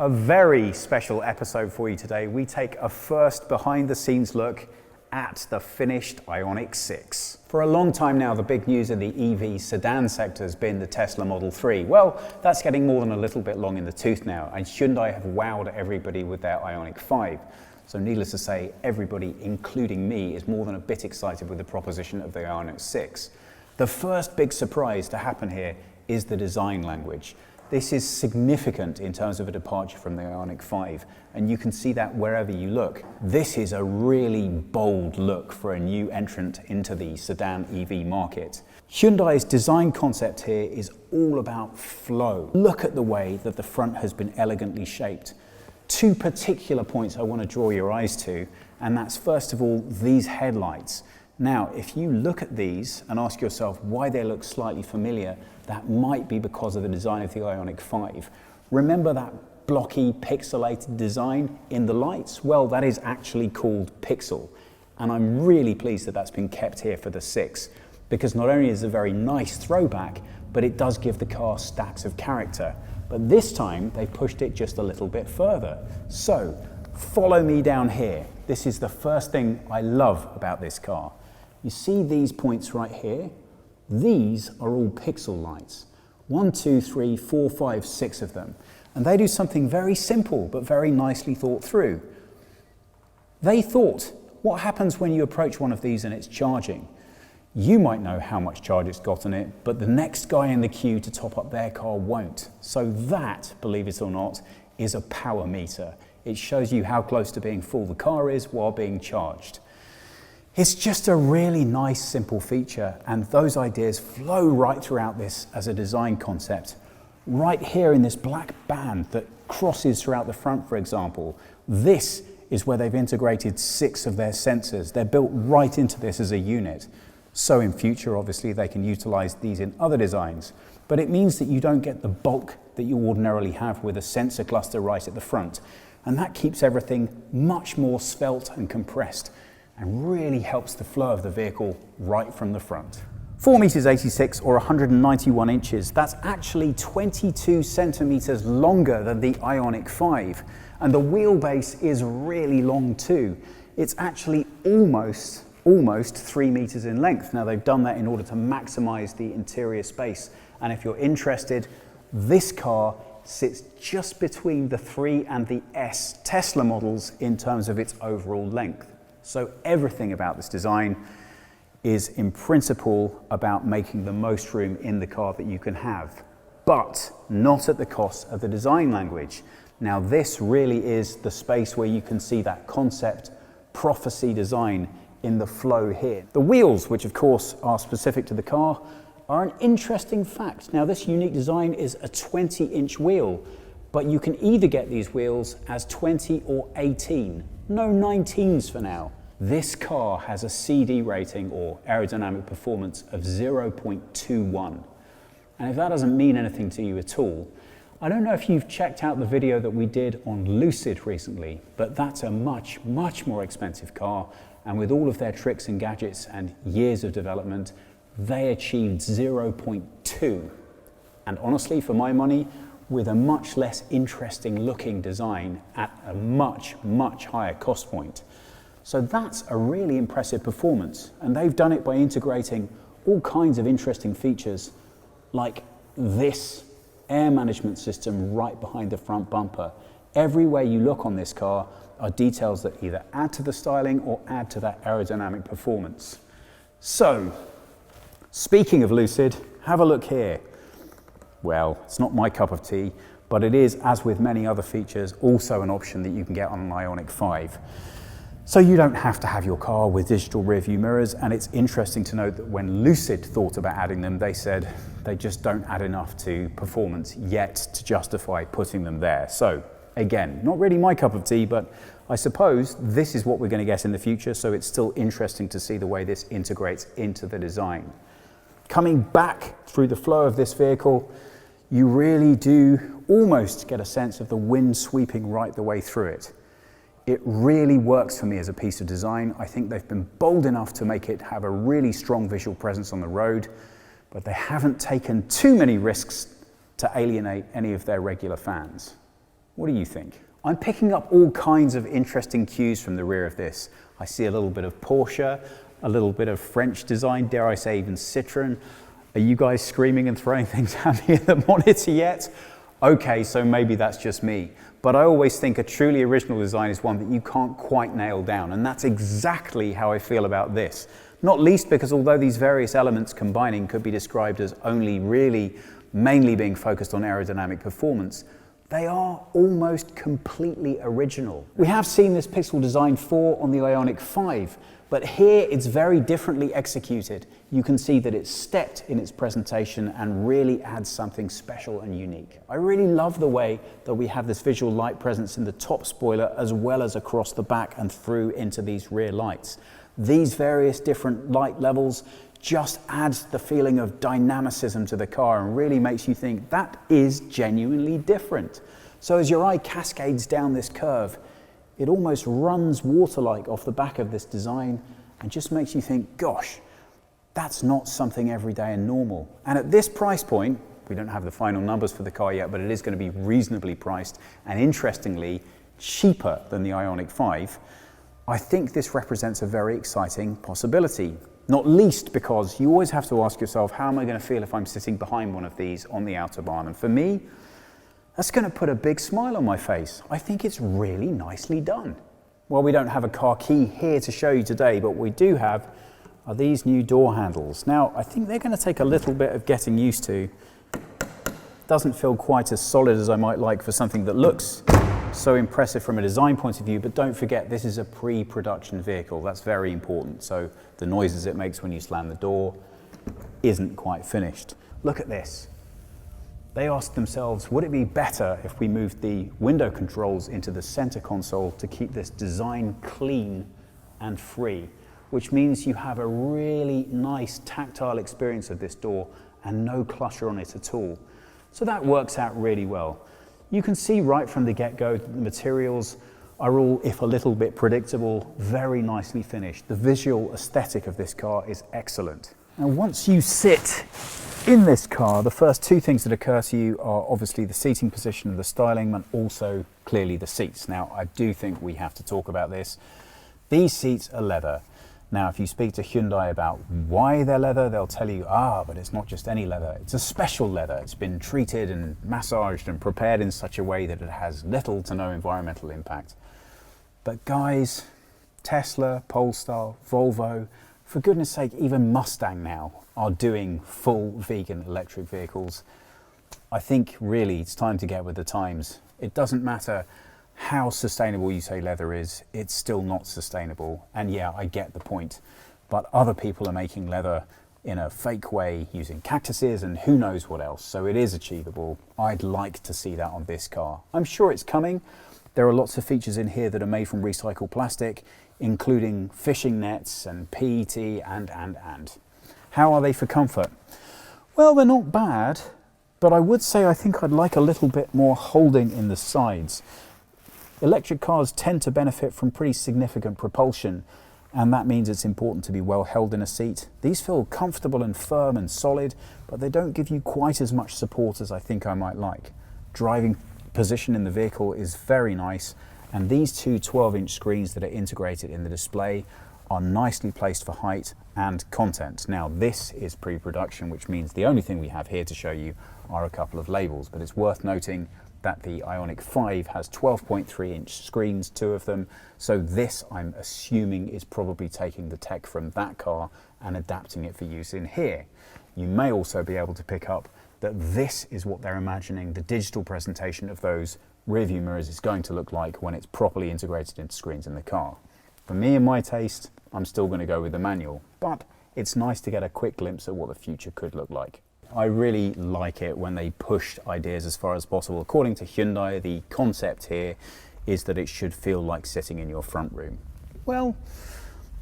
A very special episode for you today. We take a first behind-the-scenes look at the finished Ioniq 6. For a long time now, the big news in the EV sedan sector has been the Tesla Model 3. Well, that's getting more than a little bit long in the tooth now, and Hyundai have wowed everybody with their Ioniq 5. So needless to say, everybody, including me, is more than a bit excited with the proposition of the Ioniq 6. The first big surprise to happen here is the design language. This is significant in terms of a departure from the Ioniq 5, and you can see that wherever you look. This is a really bold look for a new entrant into the sedan EV market. Hyundai's design concept here is all about flow. Look at the way that the front has been elegantly shaped. Two particular points I want to draw your eyes to, and that's first of all these headlights. Now, if you look at these and ask yourself why they look slightly familiar, that might be because of the design of the Ioniq 5. Remember that blocky, pixelated design in the lights? Well, that is actually called Pixel. And I'm really pleased that that's been kept here for the 6, because not only is it a very nice throwback, but it does give the car stacks of character. But this time, they pushed it just a little bit further. So, follow me down here. This is the first thing I love about this car. You see these points right here? These are all pixel lights. 1, 2, 3, 4, 5, 6 of them. And they do something very simple, but very nicely thought through. They thought, what happens when you approach one of these and it's charging? You might know how much charge it's got in it, but the next guy in the queue to top up their car won't. So that, believe it or not, is a power meter. It shows you how close to being full the car is while being charged. It's just a really nice, simple feature, and those ideas flow right throughout this as a design concept. Right here in this black band that crosses throughout the front, for example, this is where they've integrated 6 of their sensors. They're built right into this as a unit. So in future, obviously, they can utilize these in other designs, but it means that you don't get the bulk that you ordinarily have with a sensor cluster right at the front, and that keeps everything much more svelte and compressed, and really helps the flow of the vehicle right from the front. 4 meters 86 or 191 inches, that's actually 22 centimeters longer than the Ioniq 5. And the wheelbase is really long too. It's actually almost 3 meters in length. Now they've done that in order to maximize the interior space. And if you're interested, this car sits just between the 3 and the S Tesla models in terms of its overall length. So everything about this design is in principle about making the most room in the car that you can have, but not at the cost of the design language. Now this really is the space where you can see that concept prophecy design in the flow here. The wheels, which of course are specific to the car, are an interesting fact. Now this unique design is a 20-inch wheel, but you can either get these wheels as 20 or 18. No 19s for now. This car has a CD rating or aerodynamic performance of 0.21. And if that doesn't mean anything to you at all, I don't know if you've checked out the video that we did on Lucid recently, but that's a much, much more expensive car. And with all of their tricks and gadgets and years of development, they achieved 0.2. And honestly, for my money, with a much less interesting looking design at a much, much higher cost point. So that's a really impressive performance, and they've done it by integrating all kinds of interesting features like this air management system right behind the front bumper. Everywhere you look on this car are details that either add to the styling or add to that aerodynamic performance. So, speaking of Lucid, have a look here. Well, it's not my cup of tea, but it is, as with many other features, also an option that you can get on an Ioniq 5. So you don't have to have your car with digital rear view mirrors, and it's interesting to note that when Lucid thought about adding them, they said they just don't add enough to performance yet to justify putting them there. So again, not really my cup of tea, but I suppose this is what we're going to get in the future, so it's still interesting to see the way this integrates into the design. Coming back through the flow of this vehicle, you really do almost get a sense of the wind sweeping right the way through it. It really works for me as a piece of design. I think they've been bold enough to make it have a really strong visual presence on the road, but they haven't taken too many risks to alienate any of their regular fans. What do you think? I'm picking up all kinds of interesting cues from the rear of this. I see a little bit of Porsche, a little bit of French design, dare I say even Citroën. Are you guys screaming and throwing things at me at the monitor yet? Okay, so maybe that's just me. But I always think a truly original design is one that you can't quite nail down, and that's exactly how I feel about this. Not least because although these various elements combining could be described as only really mainly being focused on aerodynamic performance, they are almost completely original. We have seen this pixel design 4 on the Ioniq 5, but here it's very differently executed. You can see that it's stepped in its presentation and really adds something special and unique. I really love the way that we have this visual light presence in the top spoiler as well as across the back and through into these rear lights. These various different light levels just adds the feeling of dynamicism to the car and really makes you think that is genuinely different. So as your eye cascades down this curve, it almost runs water-like off the back of this design and just makes you think, gosh, that's not something everyday and normal. And at this price point, we don't have the final numbers for the car yet, but it is going to be reasonably priced and interestingly cheaper than the Ioniq 5. I think this represents a very exciting possibility. Not least because you always have to ask yourself, how am I going to feel if I'm sitting behind one of these on the Autobahn? And for me, that's going to put a big smile on my face. I think it's really nicely done. Well, we don't have a car key here to show you today, but what we do have are these new door handles. Now, I think they're going to take a little bit of getting used to. Doesn't feel quite as solid as I might like for something that looks so impressive from a design point of view, but don't forget this is a pre-production vehicle. That's very important. So the noises it makes when you slam the door isn't quite finished. Look at this. They asked themselves, would it be better if we moved the window controls into the center console to keep this design clean and free, which means you have a really nice tactile experience of this door and no clutter on it at all. So that works out really well. You can see right from the get-go that the materials are all, if a little bit predictable, very nicely finished. The visual aesthetic of this car is excellent. And once you sit in this car, the first two things that occur to you are obviously the seating position and the styling, and also clearly the seats. Now, I do think we have to talk about this. These seats are leather. Now, if you speak to Hyundai about why they're leather, they'll tell you, but it's not just any leather, it's a special leather. It's been treated and massaged and prepared in such a way that it has little to no environmental impact. But guys, Tesla, Polestar, Volvo, for goodness sake, even Mustang now are doing full vegan electric vehicles. I think really it's time to get with the times. It doesn't matter how sustainable you say leather is, it's still not sustainable. And yeah, I get the point. But other people are making leather in a fake way using cactuses and who knows what else. So it is achievable. I'd like to see that on this car. I'm sure it's coming. There are lots of features in here that are made from recycled plastic, including fishing nets and PET and. How are they for comfort? Well, they're not bad, but I would say I think I'd like a little bit more holding in the sides. Electric cars tend to benefit from pretty significant propulsion, and that means it's important to be well held in a seat. These feel comfortable and firm and solid, but they don't give you quite as much support as I think I might like. Driving position in the vehicle is very nice, and these two 12-inch screens that are integrated in the display are nicely placed for height and content. Now, this is pre-production, which means the only thing we have here to show you are a couple of labels, but it's worth noting that the Ioniq 5 has 12.3-inch screens, two of them, so this, I'm assuming, is probably taking the tech from that car and adapting it for use in here. You may also be able to pick up that this is what they're imagining the digital presentation of those rearview mirrors is going to look like when it's properly integrated into screens in the car. For me and my taste, I'm still going to go with the manual, but it's nice to get a quick glimpse at what the future could look like. I really like it when they push ideas as far as possible. According to Hyundai, the concept here is that it should feel like sitting in your front room. Well,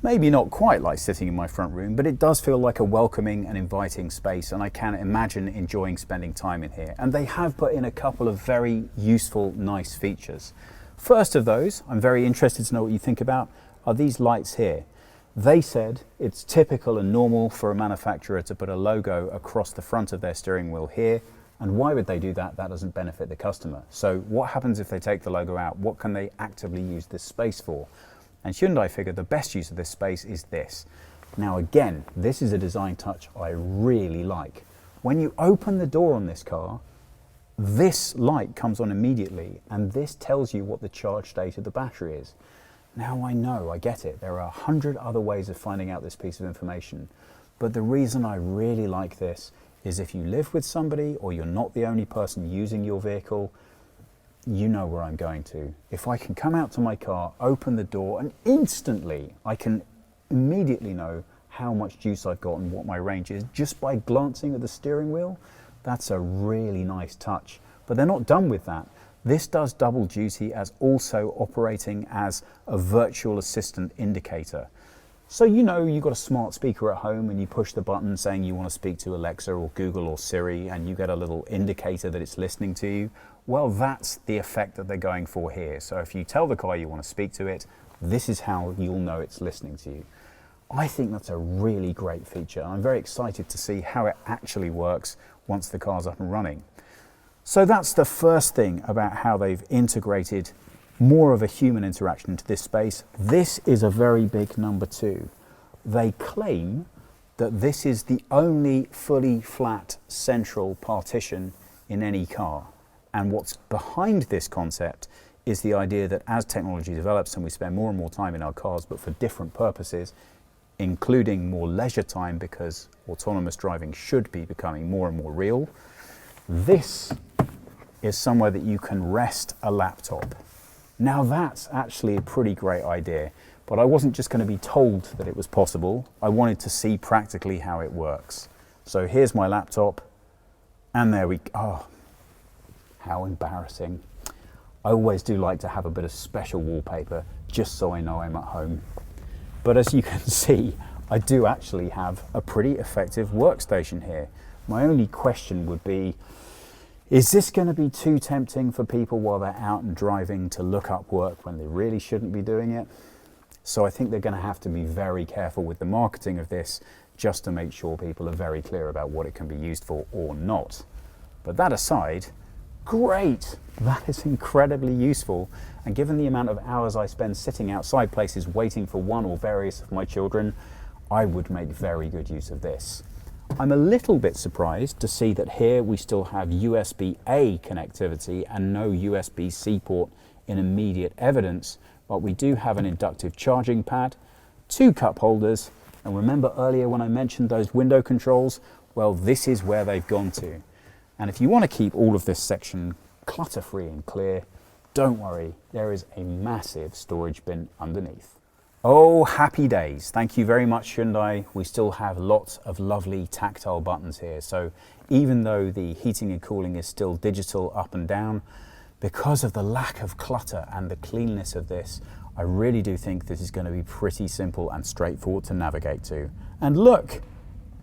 maybe not quite like sitting in my front room, but it does feel like a welcoming and inviting space, and I can imagine enjoying spending time in here. And they have put in a couple of very useful, nice features. First of those, I'm very interested to know what you think about, are these lights here. They said it's typical and normal for a manufacturer to put a logo across the front of their steering wheel here. And why would they do that? That doesn't benefit the customer. So what happens if they take the logo out? What can they actively use this space for? And Hyundai figured the best use of this space is this. Now again, this is a design touch I really like. When you open the door on this car, this light comes on immediately, and this tells you what the charge state of the battery is. Now I know, I get it. There are 100 other ways of finding out this piece of information. But the reason I really like this is if you live with somebody or you're not the only person using your vehicle, you know where I'm going to. If I can come out to my car, open the door, and instantly I can immediately know how much juice I've got and what my range is just by glancing at the steering wheel, that's a really nice touch. But they're not done with that. This does double duty as also operating as a virtual assistant indicator. So you know you've got a smart speaker at home and you push the button saying you want to speak to Alexa or Google or Siri, and you get a little indicator that it's listening to you. Well, that's the effect that they're going for here. So if you tell the car you want to speak to it, this is how you'll know it's listening to you. I think that's a really great feature. I'm very excited to see how it actually works once the car's up and running. So that's the first thing about how they've integrated more of a human interaction into this space. This is a very big number two. They claim that this is the only fully flat central partition in any car. And what's behind this concept is the idea that as technology develops and we spend more and more time in our cars, but for different purposes, including more leisure time because autonomous driving should be becoming more and more real, this is somewhere that you can rest a laptop. Now that's actually a pretty great idea, but I wasn't just going to be told that it was possible. I wanted to see practically how it works. So here's my laptop, and there we go. Oh, how embarrassing. I always do like to have a bit of special wallpaper just so I know I'm at home. But as you can see, I do actually have a pretty effective workstation here. My only question would be, is this going to be too tempting for people while they're out and driving to look up work when they really shouldn't be doing it? So I think they're going to have to be very careful with the marketing of this just to make sure people are very clear about what it can be used for or not. But that aside, great! That is incredibly useful. And given the amount of hours I spend sitting outside places waiting for one or various of my children, I would make very good use of this. I'm a little bit surprised to see that here we still have USB-A connectivity and no USB-C port in immediate evidence, but we do have an inductive charging pad, 2 cup holders, and remember earlier when I mentioned those window controls? Well, this is where they've gone to. And if you want to keep all of this section clutter-free and clear, don't worry, there is a massive storage bin underneath. Oh, happy days. Thank you very much, Hyundai. We still have lots of lovely tactile buttons here. So even though the heating and cooling is still digital up and down, because of the lack of clutter and the cleanness of this, I really do think this is going to be pretty simple and straightforward to navigate to. And look,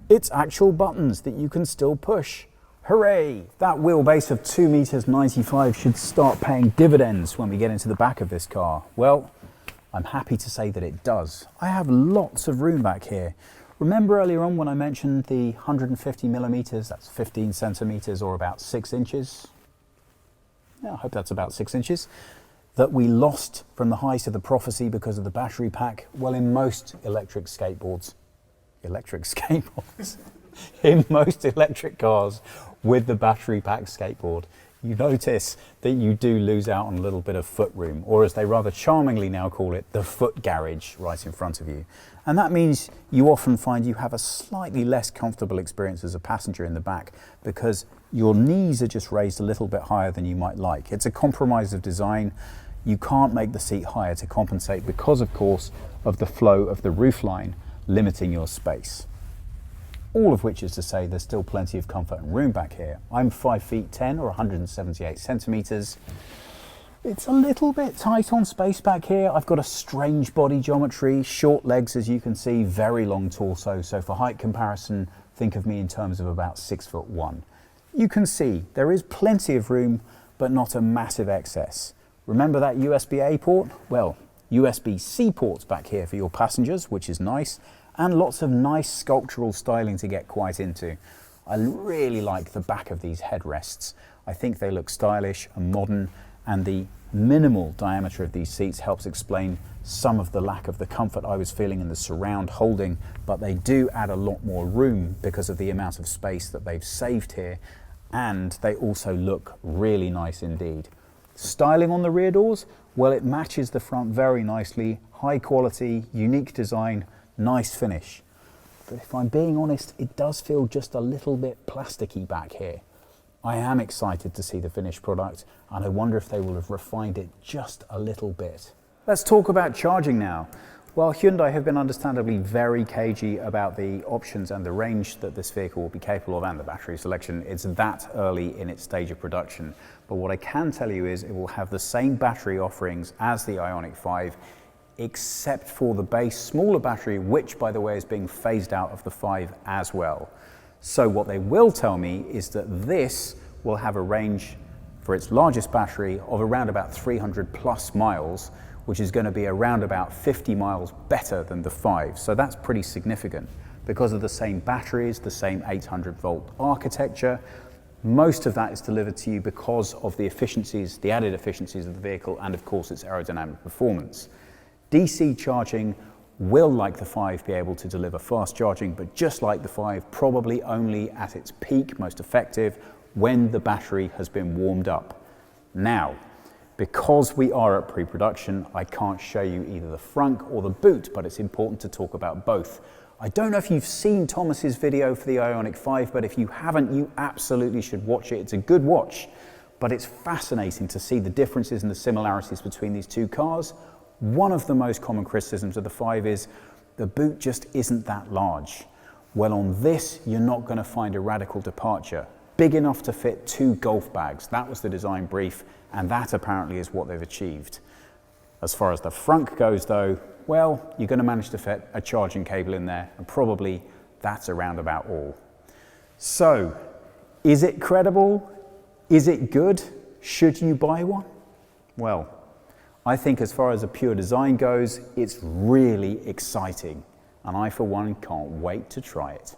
it's actual buttons that you can still push. Hooray! That wheelbase of 2.95 meters should start paying dividends when we get into the back of this car. Well, I'm happy to say that it does. I have lots of room back here. Remember earlier on when I mentioned the 150 millimeters, that's 15 centimeters or about 6 inches? Yeah, I hope that's about 6 inches, that we lost from the height of the prophecy because of the battery pack. Well, in most electric skateboards, in most electric cars with the battery pack skateboard, you notice that you do lose out on a little bit of foot room, or as they rather charmingly now call it, the foot garage right in front of you. And that means you often find you have a slightly less comfortable experience as a passenger in the back because your knees are just raised a little bit higher than you might like. It's a compromise of design. You can't make the seat higher to compensate because, of course, of the flow of the roofline limiting your space. All of which is to say there's still plenty of comfort and room back here. I'm 5'10" or 178 centimeters. It's a little bit tight on space back here. I've got a strange body geometry, short legs as you can see, very long torso. So for height comparison, think of me in terms of about 6'1". You can see there is plenty of room, but not a massive excess. Remember that USB-A port? Well, USB-C ports back here for your passengers, which is nice. And lots of nice sculptural styling to get quite into. I really like the back of these headrests. I think they look stylish and modern, and the minimal diameter of these seats helps explain some of the lack of the comfort I was feeling in the surround holding, but they do add a lot more room because of the amount of space that they've saved here, and they also look really nice indeed. Styling on the rear doors, well, it matches the front very nicely. High quality, unique design, nice finish. But if I'm being honest, it does feel just a little bit plasticky back here. I am excited to see the finished product, and I wonder if they will have refined it just a little bit. Let's talk about charging now. Well, Hyundai have been understandably very cagey about the options and the range that this vehicle will be capable of and the battery selection. It's that early in its stage of production. But what I can tell you is it will have the same battery offerings as the Ioniq 5, except for the base smaller battery, which, by the way, is being phased out of the 5 as well. So what they will tell me is that this will have a range for its largest battery of around about 300 plus miles, which is going to be around about 50 miles better than the 5. So that's pretty significant. Because of the same batteries, the same 800 volt architecture, most of that is delivered to you because of the efficiencies, the added efficiencies of the vehicle, and of course its aerodynamic performance. DC charging will, like the 5, be able to deliver fast charging, but just like the 5, probably only at its peak, most effective, when the battery has been warmed up. Now, because we are at pre-production, I can't show you either the frunk or the boot, but it's important to talk about both. I don't know if you've seen Thomas's video for the Ioniq 5, but if you haven't, you absolutely should watch it. It's a good watch, but it's fascinating to see the differences and the similarities between these two cars. One of the most common criticisms of the 5 is the boot just isn't that large. Well, on this, you're not going to find a radical departure. Big enough to fit 2 golf bags. That was the design brief, and that apparently is what they've achieved. As far as the frunk goes though, well, you're going to manage to fit a charging cable in there, and probably that's around about all. So, is it credible? Is it good? Should you buy one? Well, I think as far as a pure design goes, it's really exciting, and I for one can't wait to try it.